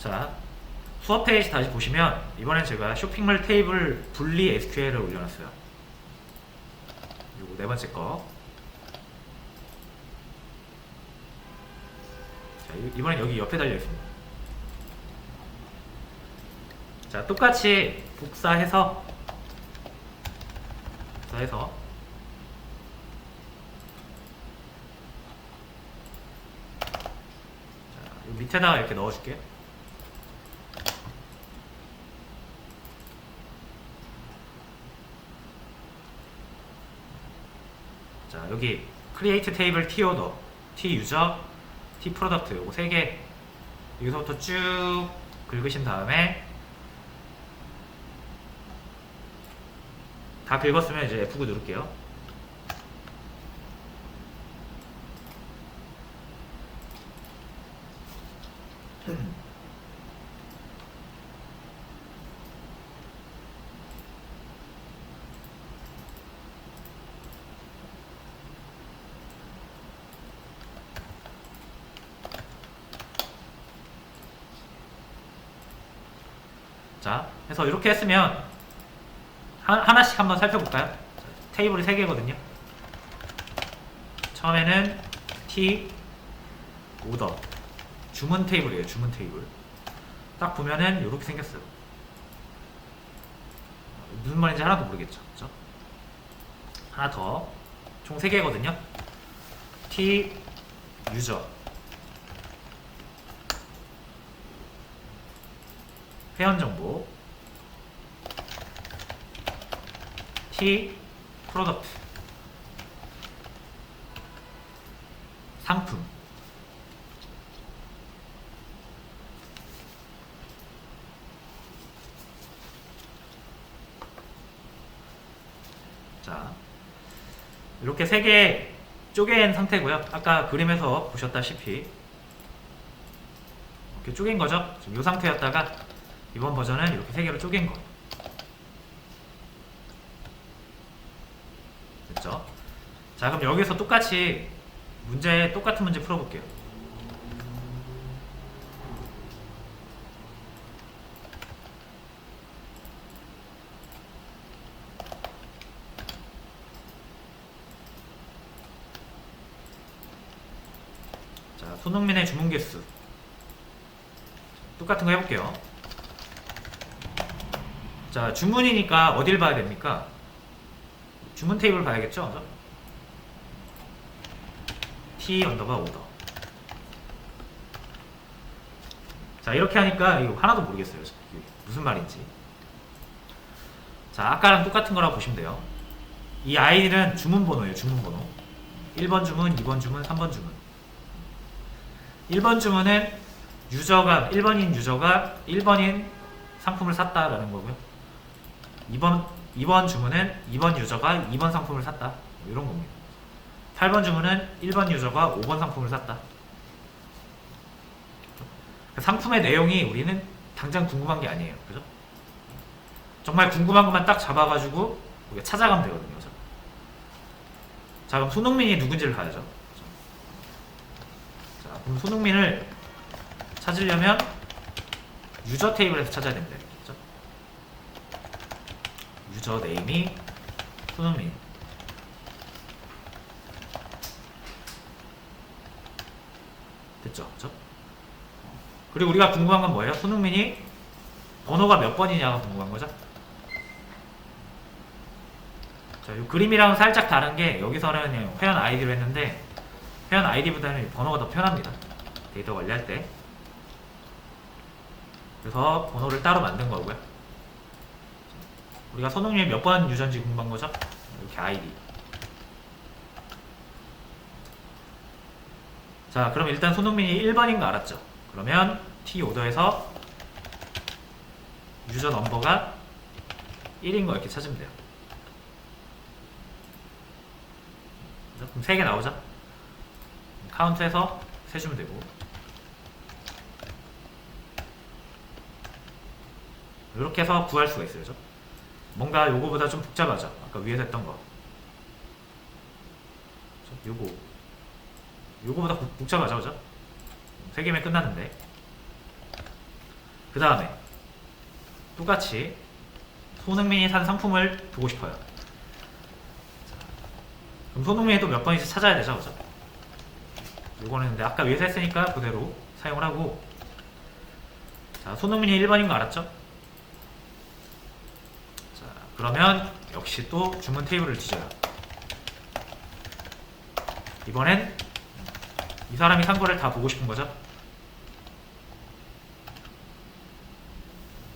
자, 수업 페이지 다시 보시면 이번엔 제가 쇼핑몰 테이블 분리 SQL을 올려놨어요. 요거 네 번째 거. 자, 이번엔 여기 옆에 달려있습니다. 자, 똑같이 복사해서 자, 요 밑에다가 이렇게 넣어줄게요. 자, 여기 create table t order, t user, t product 요거 3개 여기서부터 쭉 긁으신 다음에 다 긁었으면 이제 F9 누를게요. 자, 해서 이렇게 했으면 하나씩 한번 살펴볼까요? 자, 테이블이 3개거든요. 처음에는 T 오더 주문 테이블이에요. 주문 테이블. 딱 보면은 이렇게 생겼어요. 무슨 말인지 하나도 모르겠죠. 그죠? 하나 더. 총 3개거든요. T 유저 회원 정보, T 프로덕트 상품, 자, 이렇게 3개 쪼갠 상태고요. 아까 그림에서 보셨다시피 이렇게 쪼갠 거죠. 지금 이 상태였다가 이번 버전은 이렇게 3개로 쪼갠 거. 됐죠? 자, 그럼 여기서 똑같이 똑같은 문제 풀어볼게요. 자, 손흥민의 주문 개수. 똑같은 거 해볼게요. 자, 주문이니까 어딜 봐야 됩니까? 주문 테이블 봐야겠죠? T 언더바 오더. 자, 이렇게 하니까 이거 하나도 모르겠어요. 무슨 말인지. 자, 아까랑 똑같은 거라고 보시면 돼요. 이 아이디는 주문 번호예요. 주문 번호. 1번 주문, 2번 주문, 3번 주문. 1번 주문은 1번인 유저가 1번인 상품을 샀다라는 거고요. 2번 주문은 2번 유저가 2번 상품을 샀다. 이런 겁니다. 8번 주문은 1번 유저가 5번 상품을 샀다. 상품의 내용이 우리는 당장 궁금한 게 아니에요. 그죠? 정말 궁금한 것만 딱 잡아가지고 우리가 찾아가면 되거든요. 그죠? 자, 그럼 손흥민이 누군지를 봐야죠. 그죠? 자, 그럼 손흥민을 찾으려면 유저 테이블에서 찾아야 됩니다. 그죠? 유저 네임이 손흥민. 됐죠? 그죠? 그리고 우리가 궁금한 건 뭐예요? 손흥민이 번호가 몇 번이냐가 궁금한 거죠? 자, 이 그림이랑 살짝 다른 게 여기서는 회원 아이디로 했는데 회원 아이디보다는 번호가 더 편합니다. 데이터 관리할 때. 그래서 번호를 따로 만든 거고요. 우리가 손흥민이 몇 번 유저인지 궁금한 거죠? 이렇게 아이디. 자, 그럼 일단 손흥민이 1번인 거 알았죠? 그러면 T 오더에서 유저 넘버가 1인 거 이렇게 찾으면 돼요. 그럼 3개 나오죠? 카운트해서 세주면 되고. 이렇게 해서 구할 수가 있어요. 그죠? 뭔가 요거보다 좀 복잡하죠? 아까 위에서 했던 거. 요거보다 복잡하죠? 그죠? 3개면 끝났는데. 그 다음에 똑같이 손흥민이 산 상품을 보고 싶어요. 그럼 손흥민이 또 몇 번씩 찾아야 되죠, 그죠? 요거는 근데 아까 위에서 했으니까 그대로 사용을 하고, 자, 손흥민이 1번인 거 알았죠? 자, 그러면 역시 또 주문 테이블을 뒤져요. 이번엔 이 사람이 산 거를 다 보고 싶은 거죠.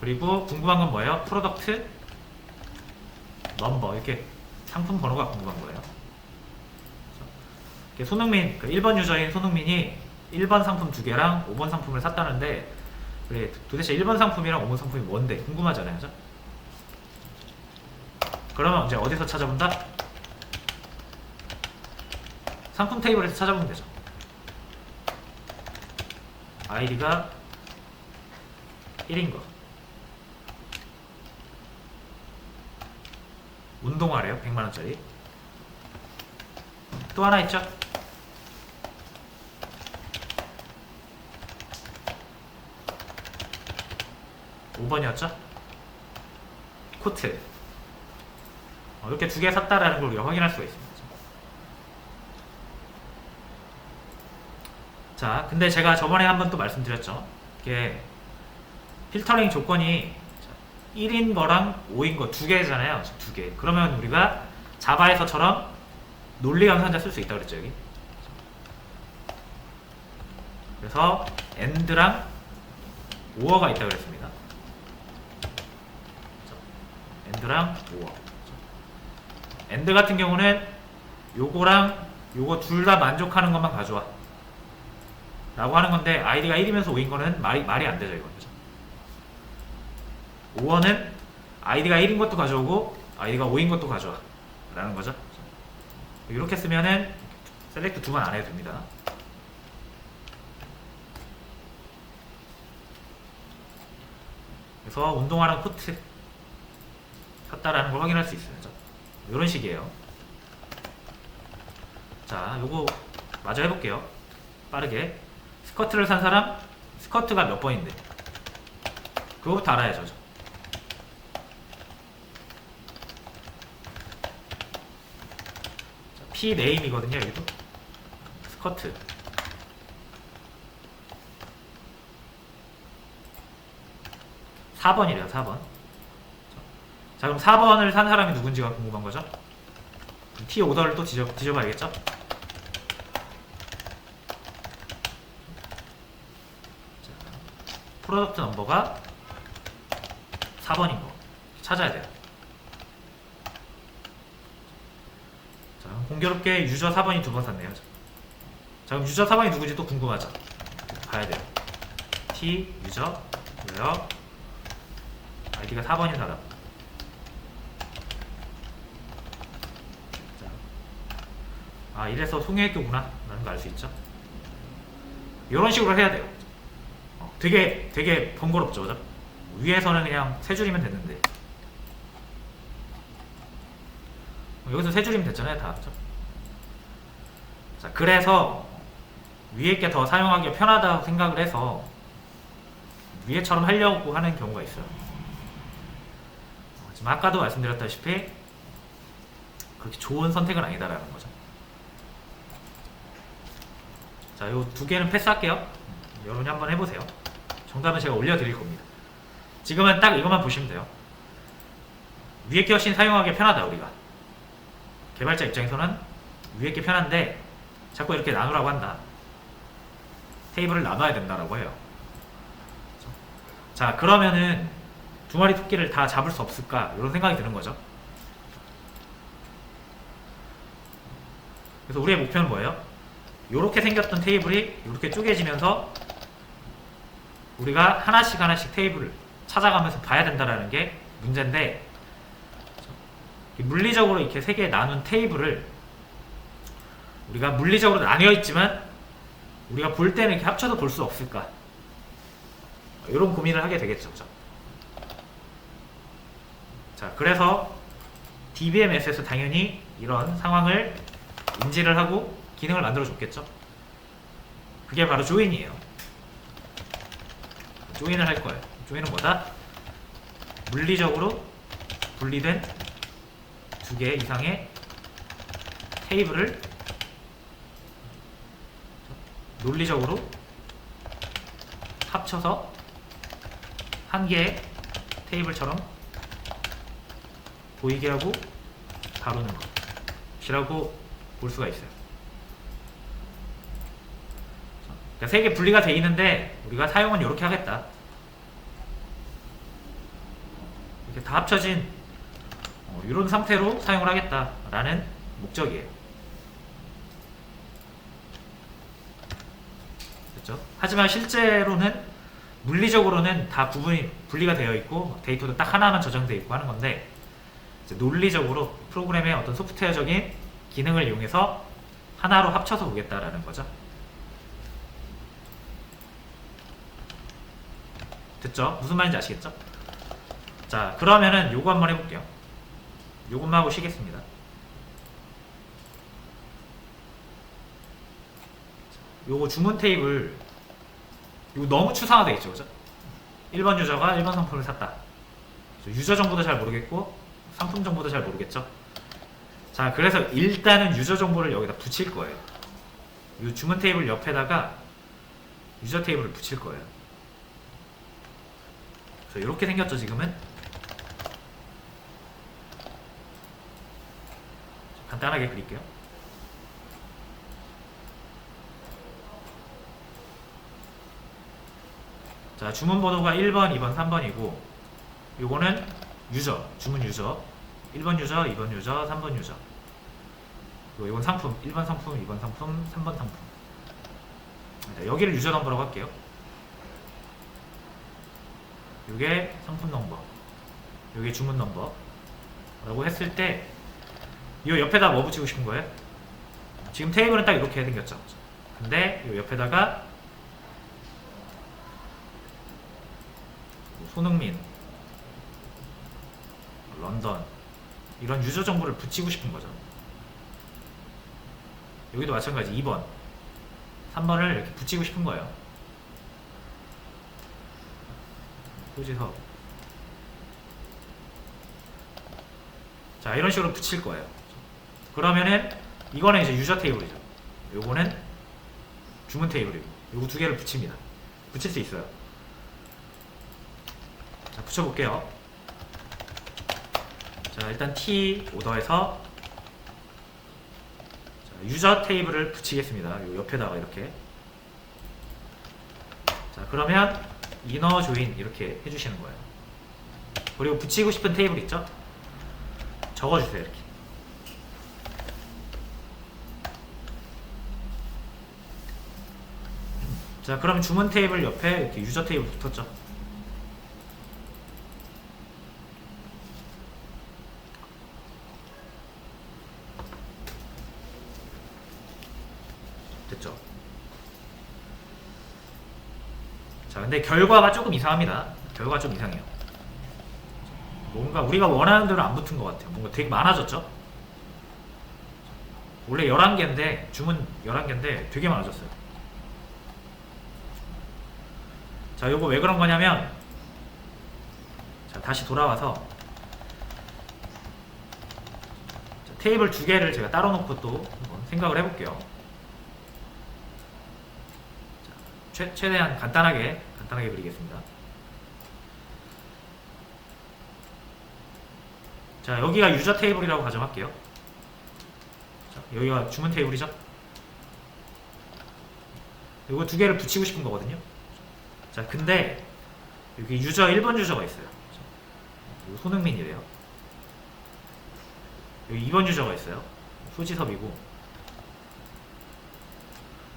그리고 궁금한 건 뭐예요? 프로덕트 넘버, 이렇게 상품 번호가 궁금한 거예요. 손흥민, 그 1번 유저인 손흥민이 1번 상품 2개랑 5번 상품을 샀다는데, 그래, 도대체 1번 상품이랑 5번 상품이 뭔데 궁금하잖아요, 그죠? 그러면 이제 어디서 찾아본다? 상품 테이블에서 찾아보면 되죠. 아이디가 1인 거, 운동화래요, 100만원짜리. 또 하나 있죠? (5번이었죠) 코트. 이렇게 2개 샀다라는 걸 우리가 확인할 수가 있습니다. 자, 근데 제가 저번에 한번 또 말씀드렸죠. 이게 필터링 조건이 1인 거랑 5인 거 2개잖아요. 2개. 그러면 우리가 자바에서처럼 논리 감산자 쓸 수 있다고 그랬죠, 여기. 그래서 and랑 or가 있다고 그랬습니다. and랑 or. and 같은 경우는 요거랑 요거 둘 다 만족하는 것만 가져와 라고 하는 건데, 아이디가 1이면서 5인 거는 말이 안 되죠, 이건. 그죠? 5원은 아이디가 1인 것도 가져오고 아이디가 5인 것도 가져와 라는 거죠. 이렇게 쓰면은 셀렉트 2만 안 해도 됩니다. 그래서 운동화랑 코트 샀다라는 걸 확인할 수 있어요. 이런 식이에요. 자, 요거 마저 해볼게요. 빠르게. 스커트를 산 사람, 스커트가 몇 번인데 그거부터 알아야죠. P 네임이거든요, 여기도. 스커트. (4번이래요) 4번. 자, 그럼 4번을 산 사람이 누군지가 궁금한 거죠. T 오더를 또 뒤져봐야겠죠. 프로덕트 넘버가 4번인 거 찾아야 돼요. 자, 공교롭게 유저 4번이 2번 샀네요. 자, 그럼 유저 4번이 누구지 또 궁금하죠. 봐야 돼요. T 유저 왜요? 아이디가 4번인 사람. 자, 이래서 송혜교구나 라는 거 알 수 있죠. 이런 식으로 해야 돼요. 되게 번거롭죠, 그죠? 위에서는 그냥 세 줄이면 됐는데 여기서 세 줄이면 됐잖아요, 다. 그죠? 자, 그래서 위에 게 더 사용하기 편하다고 생각을 해서 위에처럼 하려고 하는 경우가 있어요. 지금 아까도 말씀드렸다시피 그렇게 좋은 선택은 아니다라는 거죠. 자, 요 2개는 패스할게요. 여러분이 한번 해보세요. 정답은 제가 올려드릴 겁니다. 지금은 딱 이것만 보시면 돼요. 위에 게 훨씬 사용하기 편하다, 우리가. 개발자 입장에서는 위에 게 편한데 자꾸 이렇게 나누라고 한다. 테이블을 나눠야 된다라고 해요. 자, 그러면은 2마리 토끼를 다 잡을 수 없을까? 이런 생각이 드는 거죠. 그래서 우리의 목표는 뭐예요? 요렇게 생겼던 테이블이 이렇게 쪼개지면서 우리가 하나씩 테이블을 찾아가면서 봐야 된다라는 게 문제인데, 물리적으로 이렇게 3개 나눈 테이블을 우리가 물리적으로 나뉘어 있지만 우리가 볼 때는 이렇게 합쳐서 볼 수 없을까, 이런 고민을 하게 되겠죠. 자, 그래서 DBMS에서 당연히 이런 상황을 인지를 하고 기능을 만들어 줬겠죠. 그게 바로 조인이에요. 조인을 할 거예요. 조인은 뭐다? 물리적으로 분리된 두 개 이상의 테이블을 논리적으로 합쳐서 한 개의 테이블처럼 보이게 하고 다루는 것이라고 볼 수가 있어요. 그러니까 세 개 분리가 돼 있는데 우리가 사용은 이렇게 하겠다. 이렇게 다 합쳐진 이런 상태로 사용을 하겠다라는 목적이에요. 그렇죠? 하지만 실제로는 물리적으로는 다 구분이 분리가 되어 있고 데이터도 딱 하나만 저장되어 있고 하는 건데, 이제 논리적으로 프로그램의 어떤 소프트웨어적인 기능을 이용해서 하나로 합쳐서 보겠다라는 거죠. 됐죠? 무슨 말인지 아시겠죠? 자, 그러면은 요거 한번 해볼게요. 요것만 하고 쉬겠습니다. 요거 주문 테이블, 이거 너무 추상화되어 있죠, 그죠? 1번 유저가 1번 상품을 샀다. 유저 정보도 잘 모르겠고 상품 정보도 잘 모르겠죠? 자, 그래서 일단은 유저 정보를 여기다 붙일 거예요. 이 주문 테이블 옆에다가 유저 테이블을 붙일 거예요. 그래서 이렇게 생겼죠, 지금은? 간단하게 그릴게요. 자, 주문 번호가 1번, 2번, 3번이고 요거는 유저, 주문 유저 1번 유저, 2번 유저, 3번 유저. 그리고 이건 상품, 1번 상품, 2번 상품, 3번 상품. 여기를 유저 넘버라고 할게요. 요게 상품 넘버, 요게 주문 넘버 라고 했을 때 이 옆에다 뭐 붙이고 싶은 거예요? 지금 테이블은 딱 이렇게 생겼죠. 근데 이 옆에다가 손흥민, 런던 이런 유저 정보를 붙이고 싶은 거죠. 여기도 마찬가지 2번, 3번을 이렇게 붙이고 싶은 거예요. 소지섭. 자, 이런 식으로 붙일 거예요. 그러면은 이거는 이제 유저 테이블이죠. 요거는 주문 테이블이고 요거 두 개를 붙입니다. 붙일 수 있어요. 자, 붙여볼게요. 자, 일단 T 오더에서 유저 테이블을 붙이겠습니다. 요 옆에다가 이렇게. 자, 그러면 이너 조인 이렇게 해주시는 거예요. 그리고 붙이고 싶은 테이블 있죠? 적어주세요, 이렇게. 자, 그럼 주문 테이블 옆에 이렇게 유저 테이블 붙었죠? 됐죠? 자, 근데 결과가 조금 이상합니다. 결과가 좀 이상해요. 뭔가 우리가 원하는 대로 안 붙은 것 같아요. 뭔가 되게 많아졌죠? 원래 11개인데 주문 11개인데 되게 많아졌어요. 자, 요거 왜 그런 거냐면, 자, 다시 돌아와서 자, 테이블 두 개를 제가 따로 놓고 또 한번 생각을 해볼게요. 자, 최대한 간단하게 그리겠습니다. 자, 여기가 유저 테이블이라고 가정할게요. 자, 여기가 주문 테이블이죠. 이거 두 개를 붙이고 싶은 거거든요. 자, 근데 여기 유저 1번 유저가 있어요. 이거 손흥민이래요. 여기 2번 유저가 있어요. 소지섭이고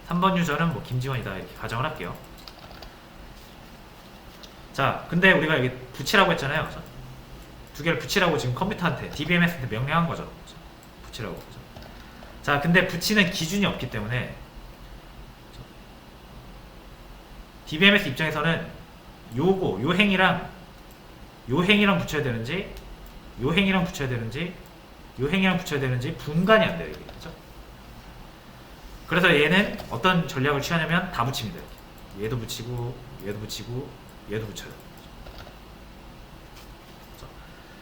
3번 유저는 뭐 김지원이다 이렇게 가정을 할게요. 자, 근데 우리가 여기 붙이라고 했잖아요. 두 개를 붙이라고 지금 컴퓨터한테 DBMS한테 명령한 거죠. 붙이라고. 자, 근데 붙이는 기준이 없기 때문에 DBMS 입장에서는 요거, 요 행이랑 붙여야 되는지, 요 행이랑 붙여야 되는지, 요 행이랑 붙여야 되는지 분간이 안 돼요, 이게. 그렇죠? 그래서 얘는 어떤 전략을 취하냐면 다 붙입니다. 이렇게. 얘도 붙이고, 얘도 붙이고, 얘도 붙여요.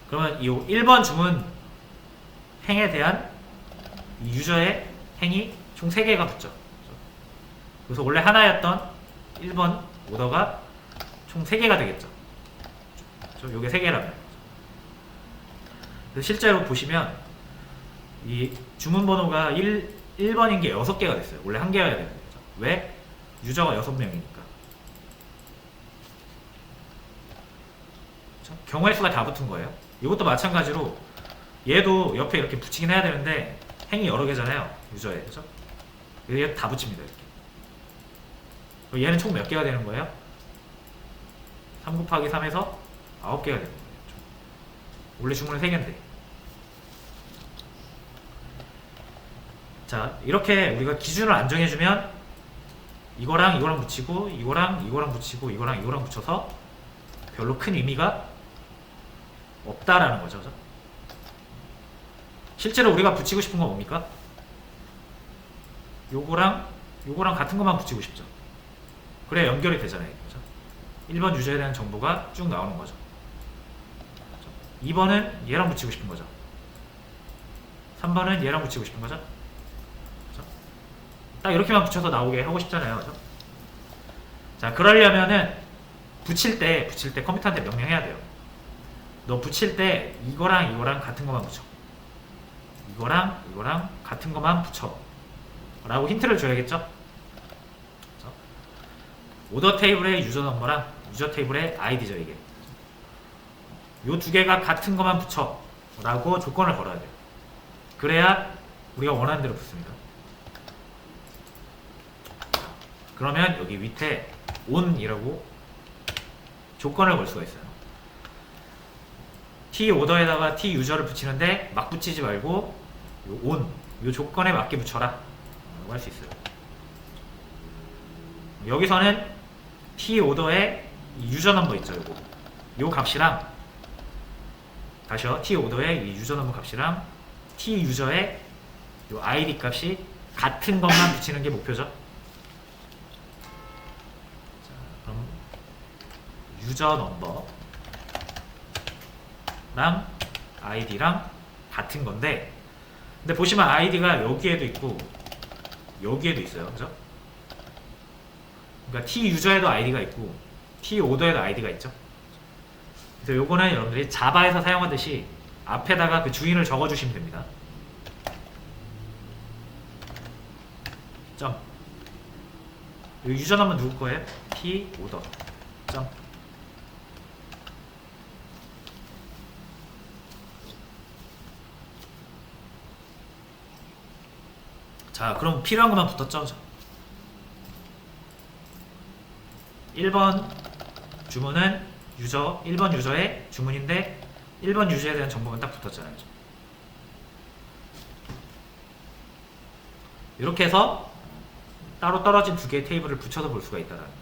그러면 이 1번 주문 행에 대한 이 유저의 행이 총 3개가 붙죠. 그래서 원래 하나였던 1번 오더가 총 3개가 되겠죠. 요게 3개라면. 그래서 실제로 보시면 이 주문 번호가 1번인 게 6개가 됐어요. 원래 1개여야 되는 거죠. 왜? 유저가 6명이니까. 그렇죠? 경우의 수가 다 붙은 거예요. 이것도 마찬가지로 얘도 옆에 이렇게 붙이긴 해야 되는데 행이 여러 개잖아요. 유저에. 그죠? 얘 다 붙입니다. 이렇게. 얘는 총 몇 개가 되는 거예요? 3 곱하기 3에서 9개가 되는 거예요. 원래 주문은 3개인데. 자, 이렇게 우리가 기준을 안 정해주면 이거랑 이거랑 붙이고 이거랑 이거랑 붙이고 이거랑 이거랑 붙여서 별로 큰 의미가 없다라는 거죠. 그죠? 실제로 우리가 붙이고 싶은 건 뭡니까? 요거랑 요거랑 같은 것만 붙이고 싶죠. 그래야 연결이 되잖아요. 그죠? 1번 유저에 대한 정보가 쭉 나오는 거죠. 2번은 얘랑 붙이고 싶은 거죠. 3번은 얘랑 붙이고 싶은 거죠. 그죠? 딱 이렇게만 붙여서 나오게 하고 싶잖아요. 그죠? 자, 그러려면은 붙일 때 컴퓨터한테 명령해야 돼요. 너 붙일 때 이거랑 이거랑 같은 것만 붙여. 이거랑 이거랑 같은 것만 붙여. 라고 힌트를 줘야겠죠? 그죠? 오더 테이블의 유저 넘버랑 유저 테이블의 아이디죠, 이게. 요 두 개가 같은 것만 붙여 라고 조건을 걸어야 돼요. 그래야 우리가 원하는 대로 붙습니다. 그러면 여기 밑에 on이라고 조건을 걸 수가 있어요. t 오더에다가 t 유저를 붙이는데 막 붙이지 말고 요 on, 요 조건에 맞게 붙여라 라고 할 수 있어요. 여기서는 t 오더에 유저 넘버 있죠. 요 값이랑 다시요. t 오더의 이 유저 넘버 값이랑 t 유저의 요 id 값이 같은 것만 붙이는 게 목표죠. 자, 그럼 유저 넘버랑 id랑 같은 건데, 근데 보시면 id가 여기에도 있고 여기에도 있어요. 그죠? 그러니까 t 유저에도 id가 있고 t 오더에도 id가 있죠. 그래서 요거는 여러분들이 자바에서 사용하듯이 앞에다가 그 주인을 적어주시면 됩니다. 점. 유저 넘버 누구 거예요? t 오더. 점. 자, 그럼 필요한 것만 붙었죠? 1번 주문은 유저, 1번 유저의 주문인데 1번 유저에 대한 정보가 딱 붙었잖아요. 이렇게 해서 따로 떨어진 두 개의 테이블을 붙여서 볼 수가 있다는 거예요.